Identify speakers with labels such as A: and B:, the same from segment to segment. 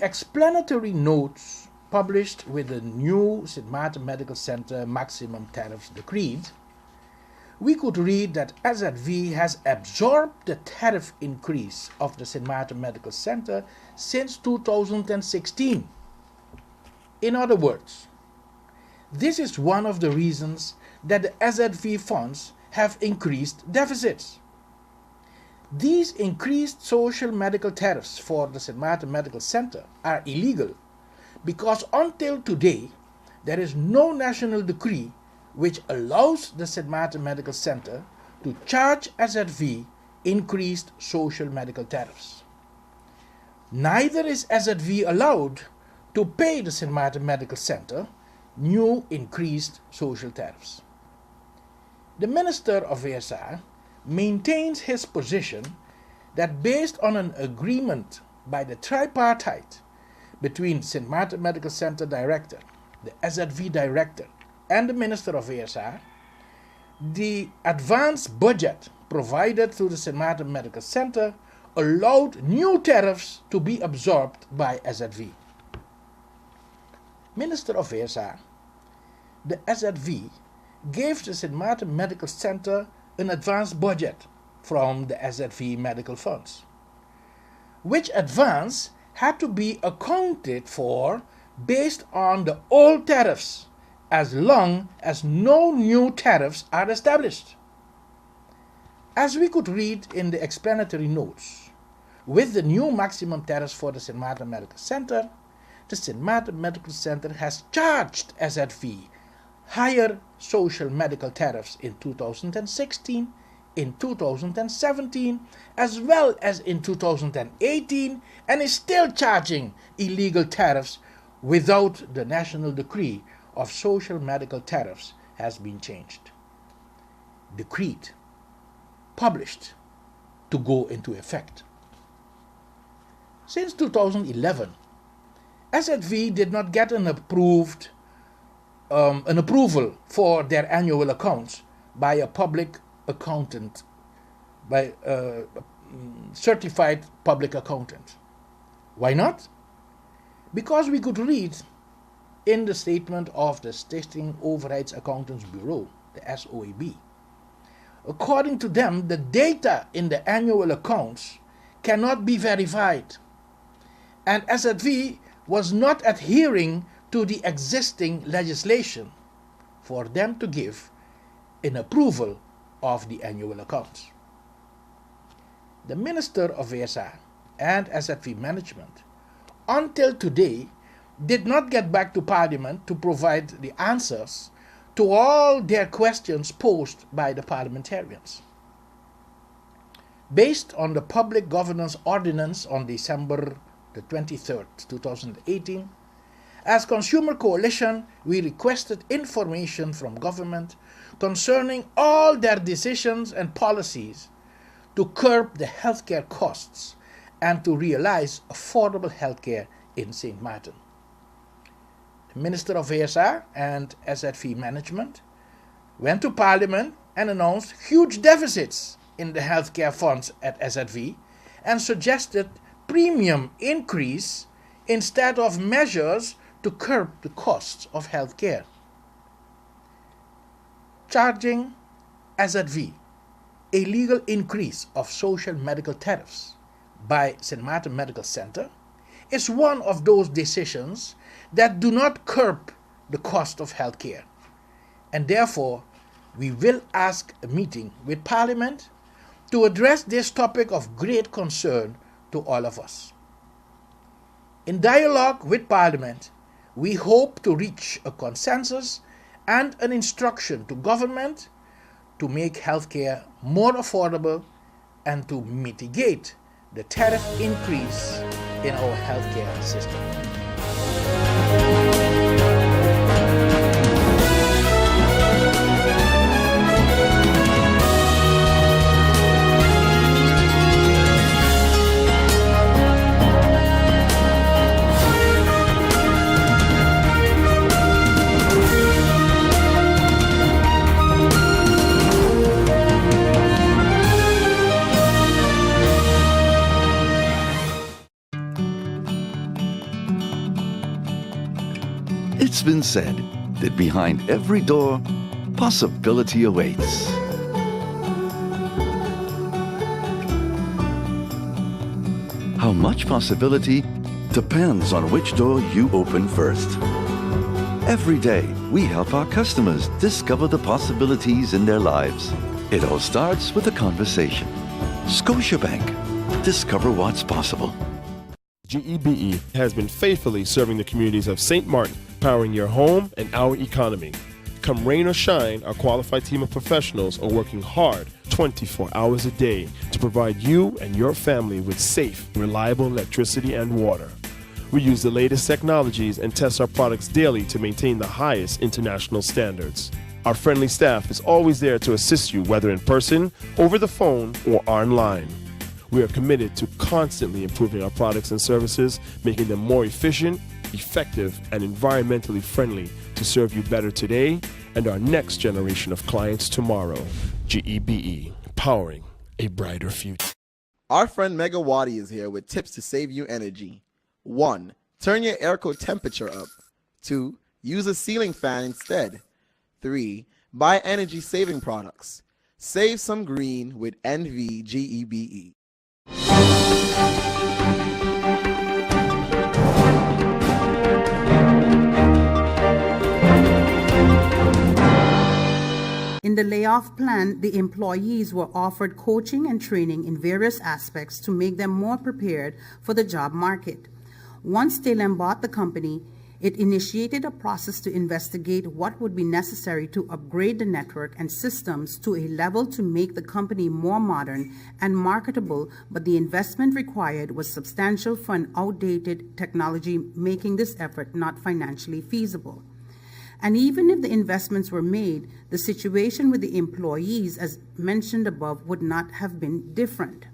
A: the explanatory notes published with the new St. Martin Medical Center maximum tariffs decreed, we could read that SZV has absorbed the tariff increase of the St. Martin Medical Center since 2016. In other words, this is one of the reasons that the SZV funds have increased deficits. These increased social medical tariffs for the St. Martin Medical Center are illegal because until today there is no national decree which allows the St. Martin Medical Center to charge SZV increased social medical tariffs. Neither is SZV allowed to pay the St. Martin Medical Center new increased social tariffs. The Minister of ASR maintains his position that based on an agreement by the tripartite between St. Martin Medical Center Director, the SZV Director, and the Minister of ASR, the advance budget provided to the St. Martin Medical Center allowed new tariffs to be absorbed by SZV. Minister of ASR, the SZV gave the St. Martin Medical Center an advance budget from the SZV medical funds, which advance had to be accounted for based on the old tariffs as long as no new tariffs are established. As we could read in the explanatory notes, with the new maximum tariffs for the St. Martin Medical Center, the St. Martin Medical Center has charged SZV higher social medical tariffs in 2016, in 2017, as well as in 2018, and is still charging illegal tariffs without the national decree of social medical tariffs has been changed, decreed, published to go into effect. Since 2011, SZV did not get an approval for their annual accounts by a public accountant, by a certified public accountant. Why not? Because we could read in the statement of the Stichting Overheids Accountants Bureau, the SOAB. According to them, the data in the annual accounts cannot be verified, and SZV was not adhering to the existing legislation for them to give an approval of the annual accounts. The Minister of ASR and SZV management, until today, did not get back to Parliament to provide the answers to all their questions posed by the parliamentarians. Based on the Public Governance Ordinance on December the 23rd, 2018, as Consumer Coalition, we requested information from government concerning all their decisions and policies to curb the healthcare costs and to realize affordable healthcare in St. Martin. The Minister of ASR and SZV management went to Parliament and announced huge deficits in the healthcare funds at SZV and suggested premium increase instead of measures to curb the costs of healthcare. Charging SZV a legal increase of social medical tariffs by St. Martin Medical Center is one of those decisions that do not curb the cost of healthcare, and therefore we will ask a meeting with Parliament to address this topic of great concern to all of us. In dialogue with Parliament, we hope to reach a consensus and an instruction to government to make healthcare more affordable and to mitigate the tariff increase in our healthcare system.
B: been said that behind every door, possibility awaits. How much possibility depends on which door you open first. Every day, we help our customers discover the possibilities in their lives. It all starts with a conversation. Scotiabank. Discover what's possible.
C: GEBE has been faithfully serving the communities of St. Martin, powering your home and our economy. Come rain or shine, our qualified team of professionals are working hard 24 hours a day to provide you and your family with safe, reliable electricity and water. We use the latest technologies and test our products daily to maintain the highest international standards. Our friendly staff is always there to assist you, whether in person, over the phone, or online. We are committed to constantly improving our products and services, making them more efficient, effective, and environmentally friendly to serve you better today and our next generation of clients tomorrow. GEBE, powering a brighter future.
D: Our friend Megawati is here with tips to save you energy. 1. Turn your airco temperature up. 2. Use a ceiling fan instead. 3. Buy energy-saving products. Save some green with NVGEBE.
E: In the layoff plan, the employees were offered coaching and training in various aspects to make them more prepared for the job market. Once Talem bought the company, it initiated a process to investigate what would be necessary to upgrade the network and systems to a level to make the company more modern and marketable, but the investment required was substantial for an outdated technology, making this effort not financially feasible. And even if the investments were made, the situation with the employees, as mentioned above, would not have been different.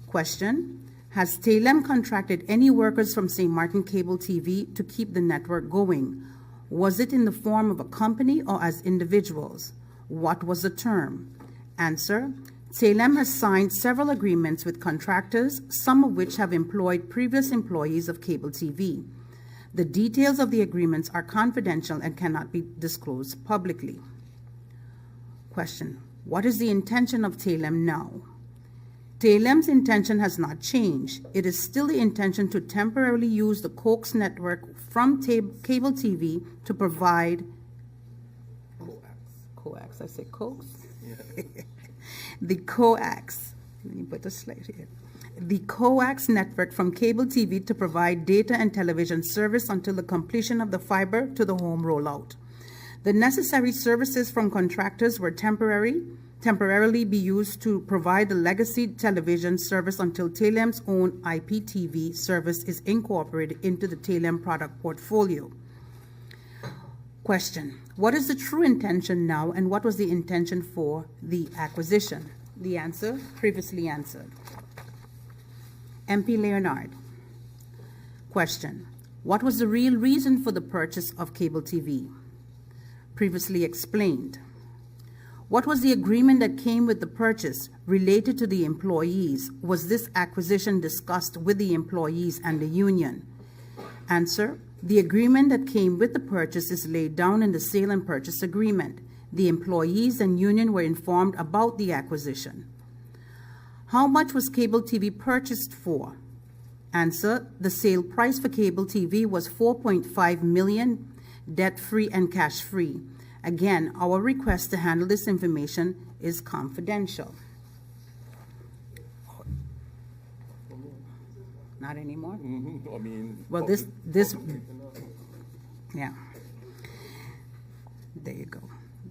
E: Question: has Talem contracted any workers from St. Martin Cable TV to keep the network going? Was it in the form of a company or as individuals? What was the term? Answer: Talem has signed several agreements with contractors, some of which have employed previous employees of Cable TV. The details of the agreements are confidential and cannot be disclosed publicly. Question: what is the intention of Talem now? Talem's intention has not changed. It is still the intention to temporarily use the coax network from Cable TV to provide coax. I say coax? Yeah. The coax. Let me put a slide here. The coax network from Cable TV to provide data and television service until the completion of the fiber to the home rollout. The necessary services from contractors were temporarily be used to provide the legacy television service until Talem's own IPTV service is incorporated into the Talem product portfolio. Question: what is the true intention now, and what was the intention for the acquisition? The answer: previously answered. MP Leonard. Question: what was the real reason for the purchase of Cable TV? Previously explained. What was the agreement that came with the purchase related to the employees? Was this acquisition discussed with the employees and the union? Answer: the agreement that came with the purchase is laid down in the sale and purchase agreement. The employees and union were informed about the acquisition. How much was Cable TV purchased for? Answer: the sale price for Cable TV was $4.5 million, debt-free and cash-free. Again, our request to handle this information is confidential. Not anymore?
F: I mean,
E: well, yeah. There you go.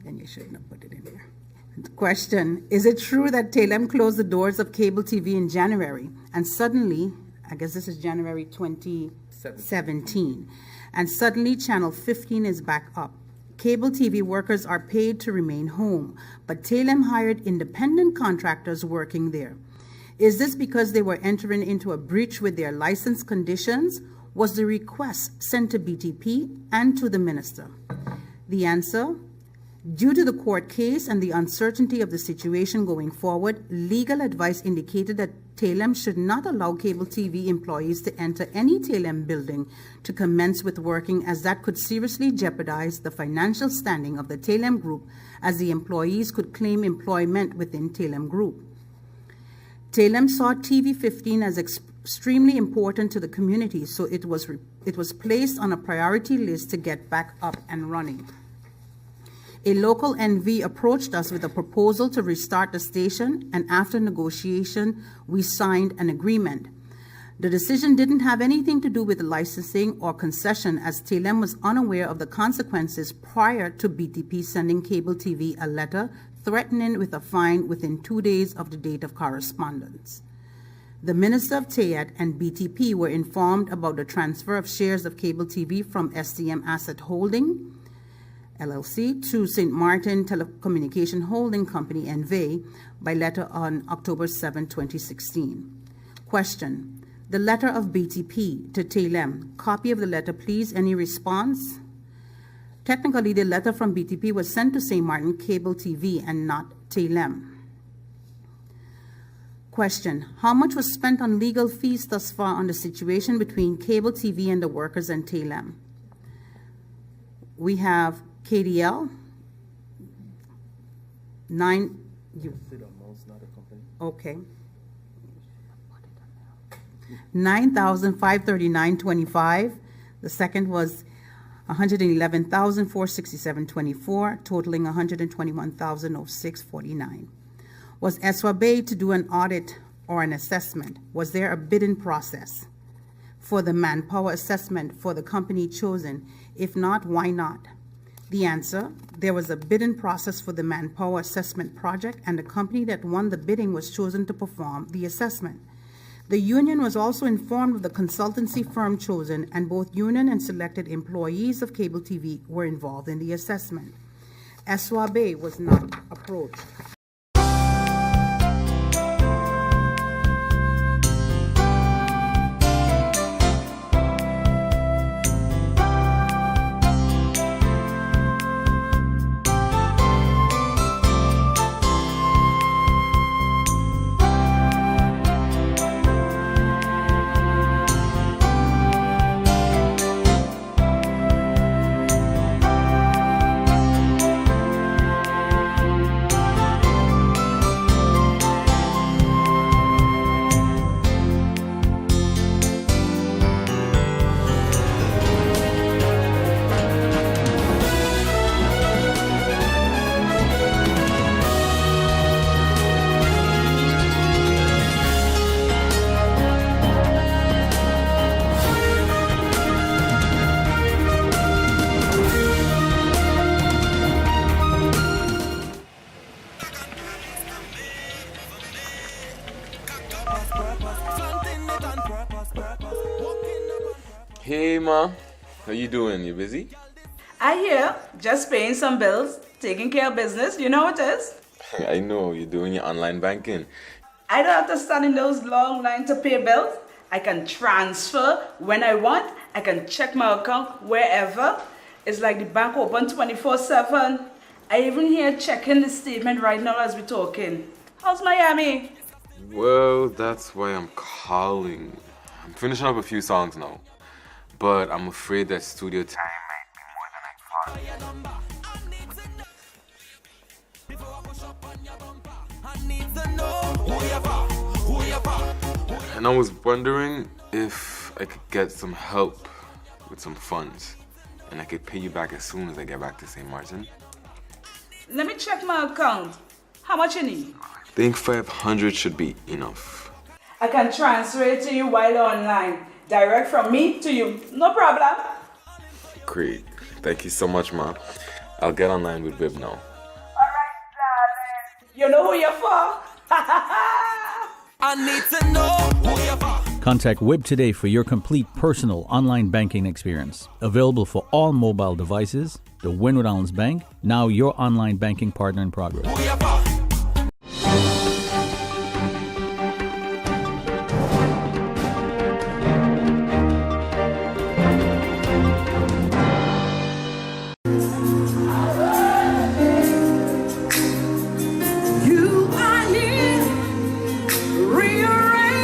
E: Then you shouldn't have put it in there. Question: is it true that Talem closed the doors of Cable TV in January and suddenly, I guess this is January 2017, and suddenly Channel 15 is back up? Cable TV workers are paid to remain home, but Talem hired independent contractors working there. Is this because they were entering into a breach with their license conditions? Was the request sent to BTP and to the minister? The answer: due to the court case and the uncertainty of the situation going forward, legal advice indicated that TALEM should not allow cable TV employees to enter any TALEM building to commence with working, as that could seriously jeopardize the financial standing of the TALEM group, as the employees could claim employment within TALEM group. TALEM saw TV 15 as extremely important to the community, so it was placed on a priority list to get back up and running. A local NV approached us with a proposal to restart the station, and after negotiation, we signed an agreement. The decision didn't have anything to do with licensing or concession, as TALEM was unaware of the consequences prior to BTP sending cable TV a letter threatening with a fine within 2 days of the date of correspondence. The Minister of TAYAT and BTP were informed about the transfer of shares of cable TV from STM Asset Holding LLC to St. Martin Telecommunication Holding Company, NV, by letter on October 7, 2016. Question: the letter of BTP to TALEM, copy of the letter please, any response? Technically, the letter from BTP was sent to St. Martin Cable TV and not TALEM. Question: how much was spent on legal fees thus far on the situation between cable TV and the workers and TALEM? We have KDL, okay. $9,539.25. The second was $111,467.24, totaling $121,006.49. Was SWABA to do an audit or an assessment? Was there a bidding process for the manpower assessment for the company chosen? If not, why not? The answer: there was a bidding process for the manpower assessment project, and the company that won the bidding was chosen to perform the assessment. The union was also informed of the consultancy firm chosen, and both union and selected employees of cable TV were involved in the assessment. SWABA was not approached.
F: Hey ma, how you doing? You busy?
G: I hear, just paying some bills, taking care of business, you know what it is?
F: I know, you're doing your online banking.
G: I don't have to stand in those long lines to pay bills. I can transfer when I want. I can check my account wherever. It's like the bank open 24/7. I even here checking the statement right now as we're talking. How's Miami?
F: Well, that's why I'm calling. I'm finishing up a few songs now, but I'm afraid that studio time might be more than I thought. And I was wondering if I could get some help with some funds, and I could pay you back as soon as I get back to St. Martin.
G: Let me check my account. How much you need?
F: I think 500 should be enough.
G: I can transfer it to you while online. Direct from me to you. No problem.
F: Great. Thank you so much, Ma. I'll get online with Viv now.
G: Alright, darling. You know who you're for?
H: I need to know who you're for.
I: Contact WIB today for your complete personal online banking experience. Available for all mobile devices, the Wynwood Islands Bank, now your online banking partner in progress.
H: Who you for?
E: You are here, rearrange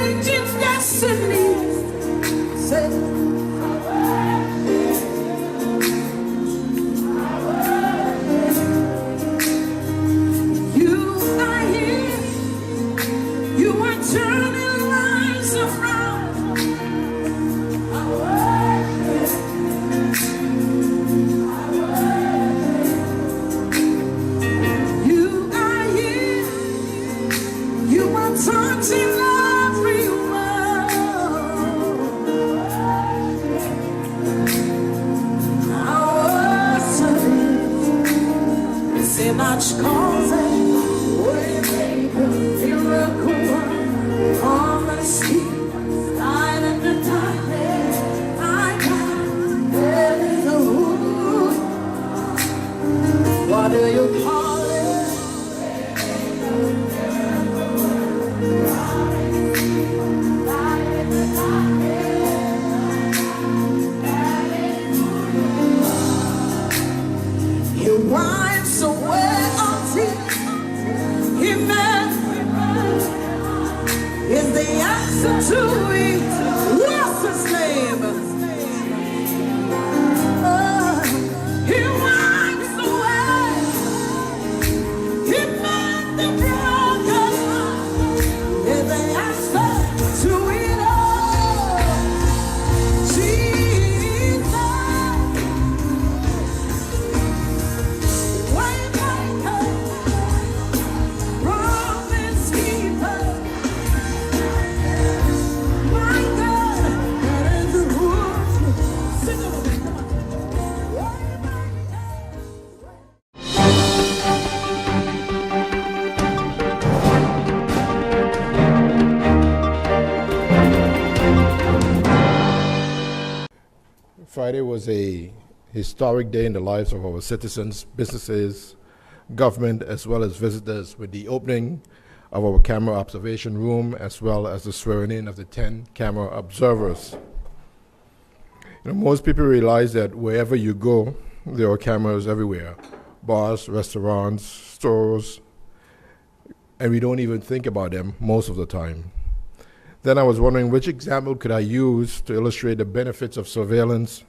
H: much causing waymaker, miracle worker, promise keeper, light in the darkness. My God, there is a hood. What do you call it? He wipes away our tears. He is the answer to it. What's his name? He wipes away. He made the broken. Is the answer to it all. Jesus. Waymaker, promise keeper, my God, that is the word. Sing it with me, come on.
C: Friday was a historic day in the lives of our citizens, businesses, government, as well as visitors, with the opening of our camera observation room, as well as the swearing in of the 10 camera observers. Most people realize that wherever you go, there are cameras everywhere, bars, restaurants, stores, and we don't even think about them most of the time. Then I was wondering which example could I use to illustrate the benefits of surveillance,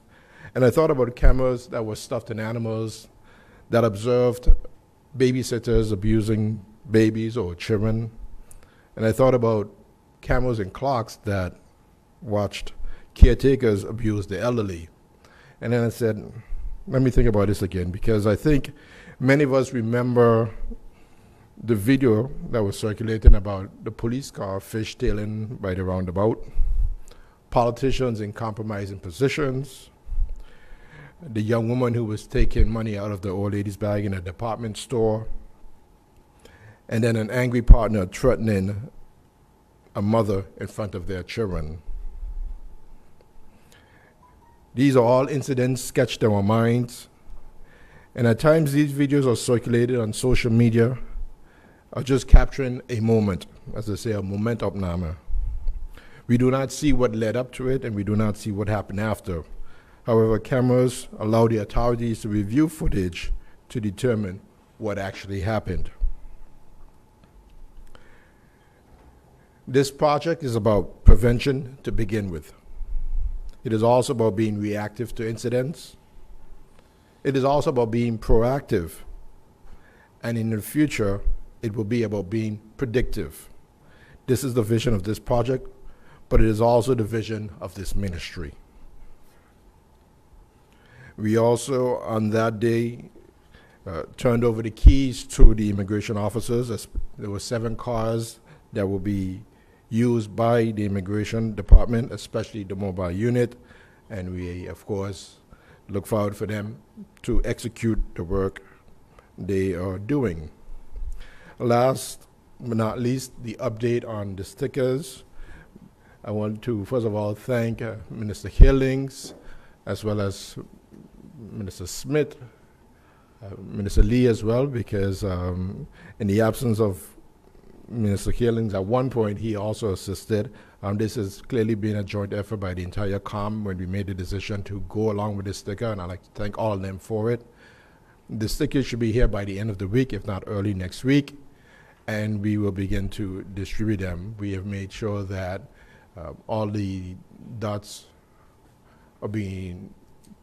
C: and I thought about cameras that were stuffed in animals, that observed babysitters abusing babies or children, and I thought about cameras and clocks that watched caretakers abuse the elderly. And then I said, let me think about this again, because I think many of us remember the video that was circulating about the police car fishtailing by the roundabout, politicians in compromising positions, the young woman who was taking money out of the old lady's bag in a department store, and then an angry partner threatening a mother in front of their children. These are all incidents sketched in our minds, and at times these videos are circulated on social media, are just capturing a moment, as they say, a momentopname. We do not see what led up to it, and we do not see what happened after. However, cameras allow the authorities to review footage to determine what actually happened. This project is about prevention to begin with. It is also about being reactive to incidents. It is also about being proactive. And in the future, it will be about being predictive. This is the vision of this project, but it is also the vision of this ministry. We also, on that day, turned over the keys to the immigration officers. There were 7 cars that will be used by the immigration department, especially the mobile unit, and we, of course, look forward for them to execute the work they are doing. Last but not least, the update on the stickers. I want to, first of all, thank Minister Hillings, as well as Minister Smith, Minister Lee as well, because in the absence of Minister Hillings, at one point he also assisted. This has clearly been a joint effort by the entire COM when we made the decision to go along with this sticker, and I'd like to thank all of them for it. The sticker should be here by the end of the week, if not early next week, and we will begin to distribute them. We have made sure that all the dots are being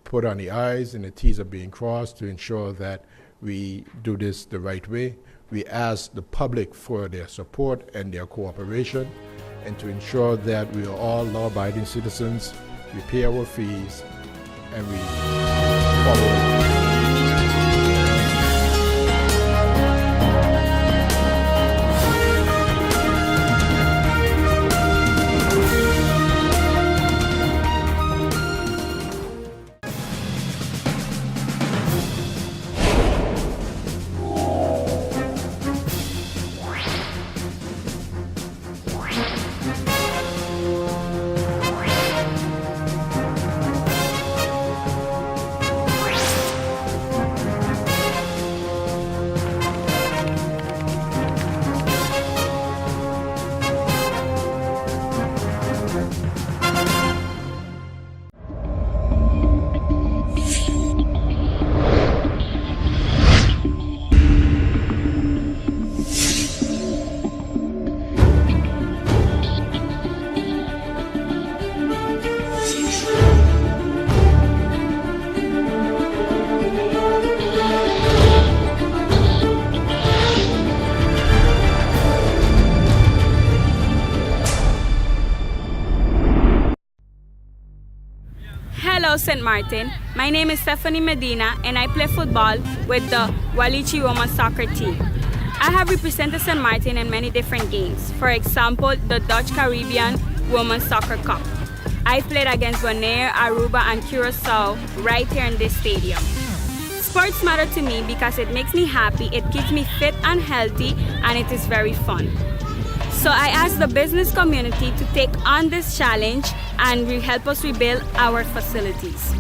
C: put on the I's and the T's are being crossed to ensure that we do this the right way. We ask the public for their support and their cooperation, and to ensure that we are all law-abiding citizens, we pay our fees, and we follow.
J: Hello, St. Martin. My name is Stephanie Medina, and I play football with the Walichi Women soccer team. I have represented St. Martin in many different games. For example, the Dutch Caribbean Women's Soccer Cup. I played against Bonaire, Aruba, and Curacao right here in this stadium. Sports matter to me because it makes me happy, it keeps me fit and healthy, and it is very fun. So I ask the business community to take on this challenge and help us rebuild our facilities.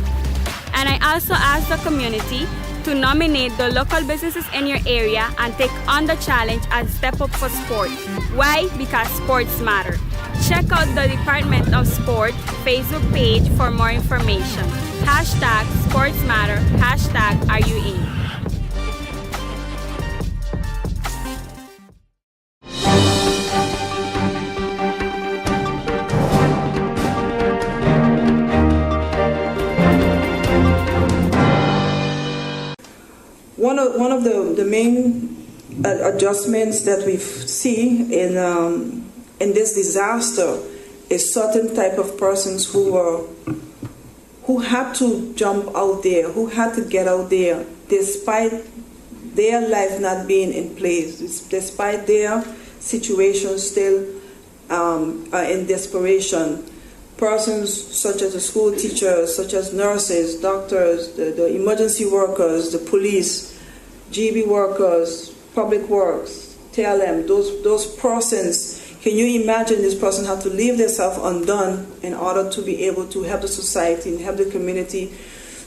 J: And I also ask the community to nominate the local businesses in your area and take on the challenge and step up for sport. Why? Because sports matter. Check out the Department of Sport Facebook page for more information. Hashtag sports matter, hashtag are you in?
K: One of the main adjustments that we see in this disaster is certain type of persons who had to jump out there, who had to get out there, despite their life not being in place, despite their situation still in desperation. Persons such as the school teachers, such as nurses, doctors, the emergency workers, the police, GB workers, public works, TLM, those persons. Can you imagine this person have to leave themselves undone in order to be able to help the society and help the community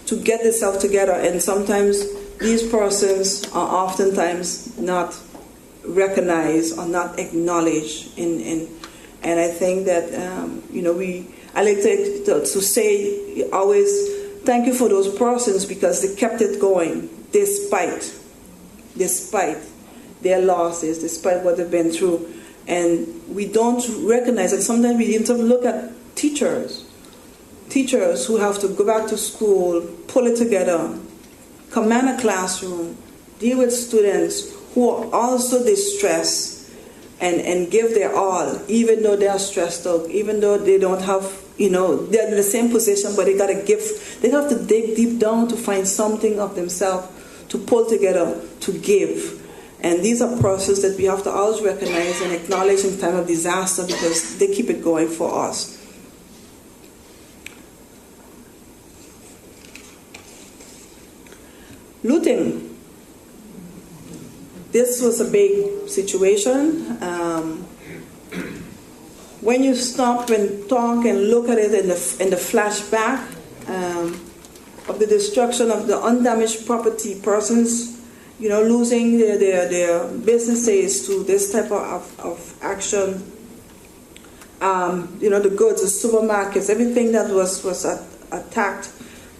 K: to get themselves together? And sometimes these persons are oftentimes not recognized or not acknowledged. And I think that I like to say always thank you for those persons because they kept it going despite their losses, despite what they've been through. And we don't recognize it. Sometimes we need to look at teachers who have to go back to school, pull it together, command a classroom, deal with students who are also distressed and give their all, even though they are stressed out, even though they don't have, they're in the same position, but they got a gift. They have to dig deep down to find something of themselves to pull together, to give. And these are processes that we have to always recognize and acknowledge in time of disaster because they keep it going for us. Looting. This was a big situation. When you stop and talk and look at it in the flashback of the destruction of the undamaged property, persons losing their businesses to this type of action. The goods, the supermarkets, everything that was attacked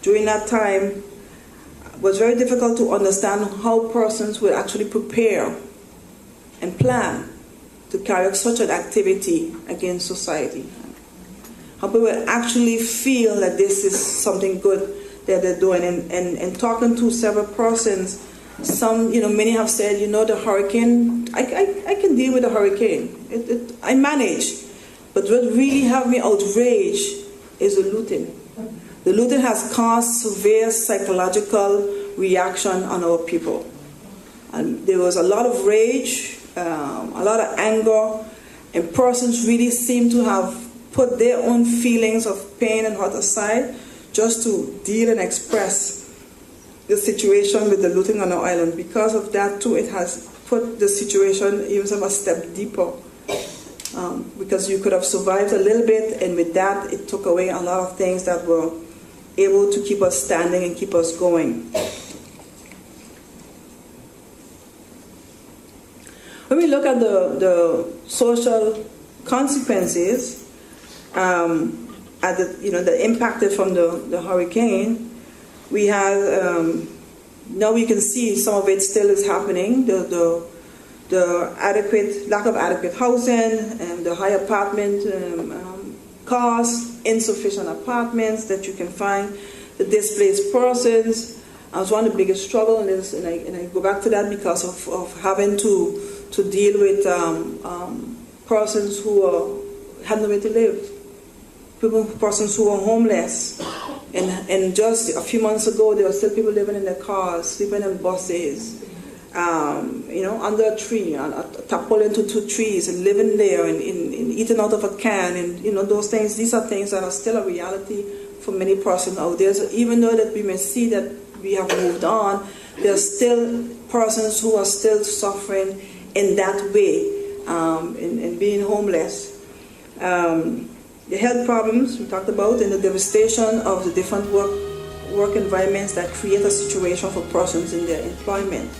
K: during that time was very difficult to understand how persons would actually prepare and plan to carry out such an activity against society. How people would actually feel that this is something good that they're doing. And talking to several persons, many have said, the hurricane, I can deal with the hurricane. I manage. But what really have me outraged is the looting. The looting has caused severe psychological reaction on our people. And there was a lot of rage, a lot of anger, and persons really seem to have put their own feelings of pain and hurt aside just to deal and express the situation with the looting on our island. Because of that too, it has put the situation even a step deeper. Because you could have survived a little bit, and with that it took away a lot of things that were able to keep us standing and keep us going. When we look at the social consequences, at the impacted from the hurricane, we have now we can see some of it still is happening. The lack of adequate housing and the high apartment costs, insufficient apartments that you can find, the displaced persons. Was one of the biggest struggles, and I go back to that because of having to deal with persons who had nowhere to live, persons who are homeless. And just a few months ago, there were still people living in their cars, sleeping in buses, under a tree, a tarpaulin to 2 trees, and living there and eating out of a can, and those things. These are things that are still a reality for many persons out there. So even though that we may see that we have moved on, there are still persons who are still suffering in that way, in being homeless. The health problems we talked about, and the devastation of the different work environments that create a situation for persons in their employment.